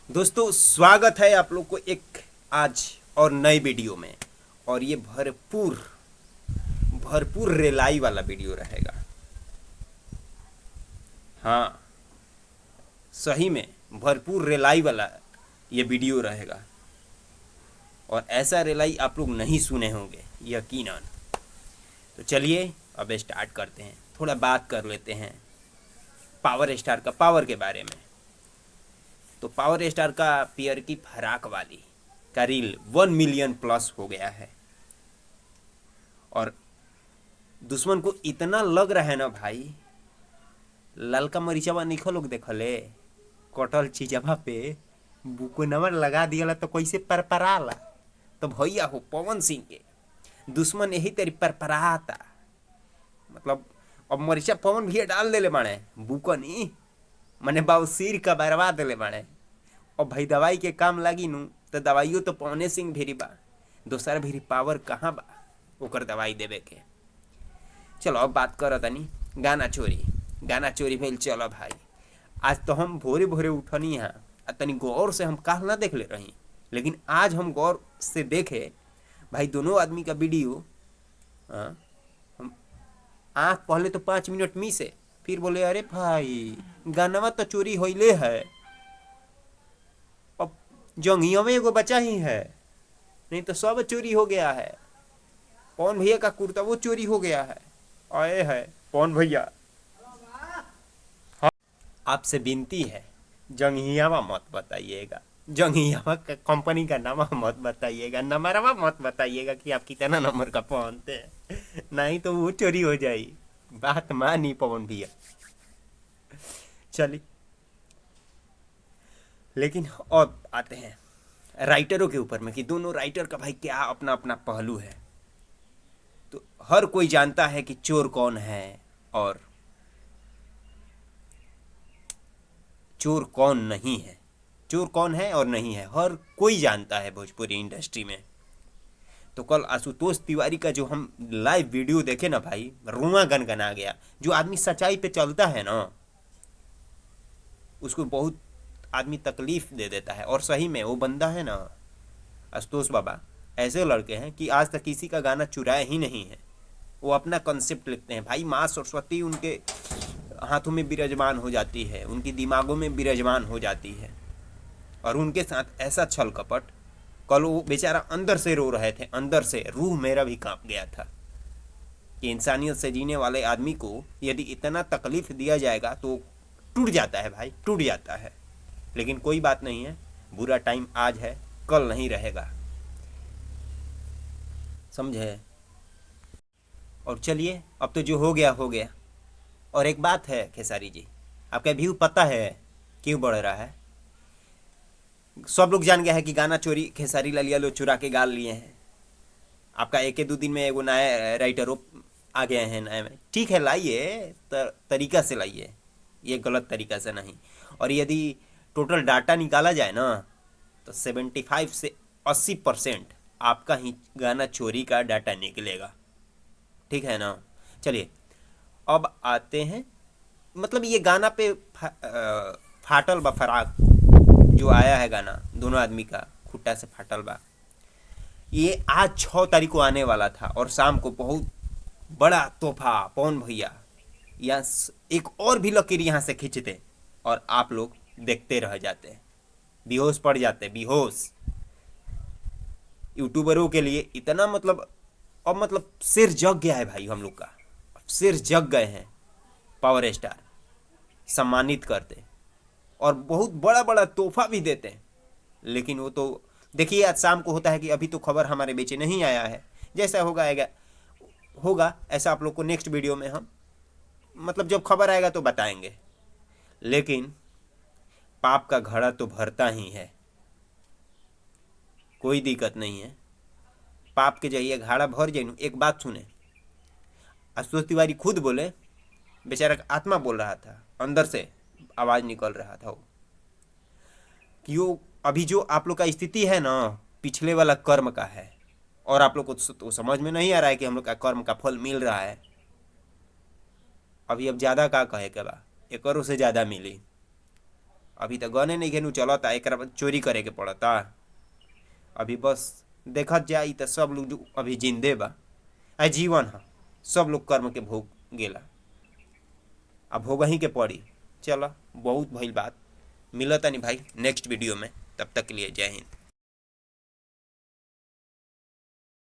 दोस्तों स्वागत है आप लोग को एक आज और नए वीडियो में। और ये भरपूर भरपूर रेलाई वाला वीडियो रहेगा। हाँ, सही में भरपूर रेलाई वाला ये वीडियो रहेगा। और ऐसा रेलाई आप लोग नहीं सुने होंगे यकीनन। तो चलिए अब स्टार्ट करते हैं। थोड़ा बात कर लेते हैं पावर स्टार का, पावर के बारे में। तो पावर स्टार का पियर की फराक वाली का रील 1 मिलियन प्लस हो गया है। और दुश्मन को इतना लग रहा है ना भाई, ललका मरीचवा निखो लोग देखले कटल चीजवा पे बुको नंबर लगा दिया तो कैसे परपराला। तो भैया हो पवन सिंह के दुश्मन यही तेरी परपराता। मतलब अब मरीचा पवन भी डाल देले बाड़े बुकनी, मने बाबूसिर का बर्बाद देले बाड़े। और भाई दवाई के काम लगी नू तो दवाइयों तो पवने सिंह भेरी बा, दोसर भेरी पावर कहाँ बा ओकर दवाई देवे के। चलो अब बात करो तनी गाना चोरी। गाना चोरी भेल। चलो भाई आज तो हम भोरे भोरे उठनी है, तनी गौर से हम काल ना देख ले रही, लेकिन आज हम गौर से देखे भाई दोनों आदमी का वीडियो। हाँ, हम आँख पहले तो 5 मिनट मिसे, फिर बोले अरे भाई गानावा तो चोरी होइले है। अब जंगियों में एगो बचा ही है, नहीं तो सब चोरी हो गया है। पवन भैया का कुर्ता वो चोरी हो गया है। आए है पवन भैया, आपसे विनती है जंगियावा मत बताइएगा, जंगियावा का कंपनी का नाम मत बताइएगा, नंबरवा मत बताइएगा कि आप कितना नंबर का पहनते हैं, नहीं तो वो चोरी हो जाएगी। बात मानी पवन भैया। चलिए लेकिन अब आते हैं राइटरों के ऊपर में कि दोनों राइटर का भाई क्या अपना अपना पहलू है। तो हर कोई जानता है कि चोर कौन है और चोर कौन नहीं है। चोर कौन है और नहीं है हर कोई जानता है भोजपुरी इंडस्ट्री में। तो कल आशुतोष तिवारी का जो हम लाइव वीडियो देखे ना भाई, रुआ गनगना गया। जो आदमी सच्चाई पे चलता है ना उसको बहुत आदमी तकलीफ दे देता है। और सही में वो बंदा है ना आशुतोष बाबा, ऐसे लड़के हैं कि आज तक किसी का गाना चुराया ही नहीं है। वो अपना कंसेप्ट लिखते हैं भाई, माँ सरस्वती उनके हाथों में विराजमान हो जाती है, उनकी दिमागों में विराजमान हो जाती है। और उनके साथ ऐसा छल कपट, कल वो बेचारा अंदर से रो रहे थे, अंदर से रूह मेरा भी कांप गया था कि इंसानियत से जीने वाले आदमी को यदि इतना तकलीफ दिया जाएगा तो टूट जाता है भाई, टूट जाता है। लेकिन कोई बात नहीं है, बुरा टाइम आज है कल नहीं रहेगा, समझे। और चलिए अब तो जो हो गया हो गया। और एक बात है खेसारी जी, आपका व्यू पता है क्यों बढ़ रहा है? सब लोग जान गया है कि गाना चोरी खेसारी लाल यादव चुरा के गाल लिए हैं। आपका एक दो दिन में एगो नया राइटर आ गए हैं नए में, ठीक है लाइए, तरीका से लाइए, ये गलत तरीका से नहीं। और यदि टोटल डाटा निकाला जाए ना तो 75 से 80% आपका ही गाना चोरी का डाटा निकलेगा, ठीक है ना। चलिए अब आते हैं, मतलब ये गाना पे फाटल बा फराक जो आया है गाना दोनों आदमी का खुट्टा से फाटल बा, ये आज 6 तारीख को आने वाला था। और शाम को बहुत बड़ा तोहफा पवन भैया या एक और भी लकीर यहाँ से खींचते और आप लोग देखते रह जाते, बेहोश पड़ जाते, बेहोश। यूट्यूबरों के लिए इतना मतलब अब मतलब सिर जग गया है भाई, हम लोग का सिर जग गए हैं। पावर स्टार सम्मानित करते और बहुत बड़ा बड़ा तोहफा भी देते हैं। लेकिन वो तो देखिए आज शाम को होता है कि अभी तो खबर हमारे बीच नहीं आया है, जैसा होगा आएगा होगा ऐसा आप लोग को नेक्स्ट वीडियो में हम मतलब जब खबर आएगा तो बताएंगे। लेकिन पाप का घड़ा तो भरता ही है, कोई दिक्कत नहीं है, पाप के जाइए घड़ा भर जाए। एक बात सुने, आशुतोष तिवारी खुद बोले, बेचारा का आत्मा बोल रहा था, अंदर से आवाज निकल रहा था वो कि वो अभी जो आप लोग का स्थिति है ना पिछले वाला कर्म का है। और आप लोग को तो समझ में नहीं आ रहा है कि हम लोग का कर्म का फल मिल रहा है। अभी अब ज्यादा का कहे के बा, एकरों से ज्यादा मिली। अभी तो गने नहीं घेनु चलता, एक चोरी करे के पड़ता। अभी बस देखत जाई तो सब लोग जो अभी जिंदे बा, आ जीवन है, सब लोग कर्म के भोग गेला, अब भोग ही के पड़ी। चलो बहुत भइल बात, मिलता नहीं भाई नेक्स्ट वीडियो में, तब तक के लिए जय हिंद।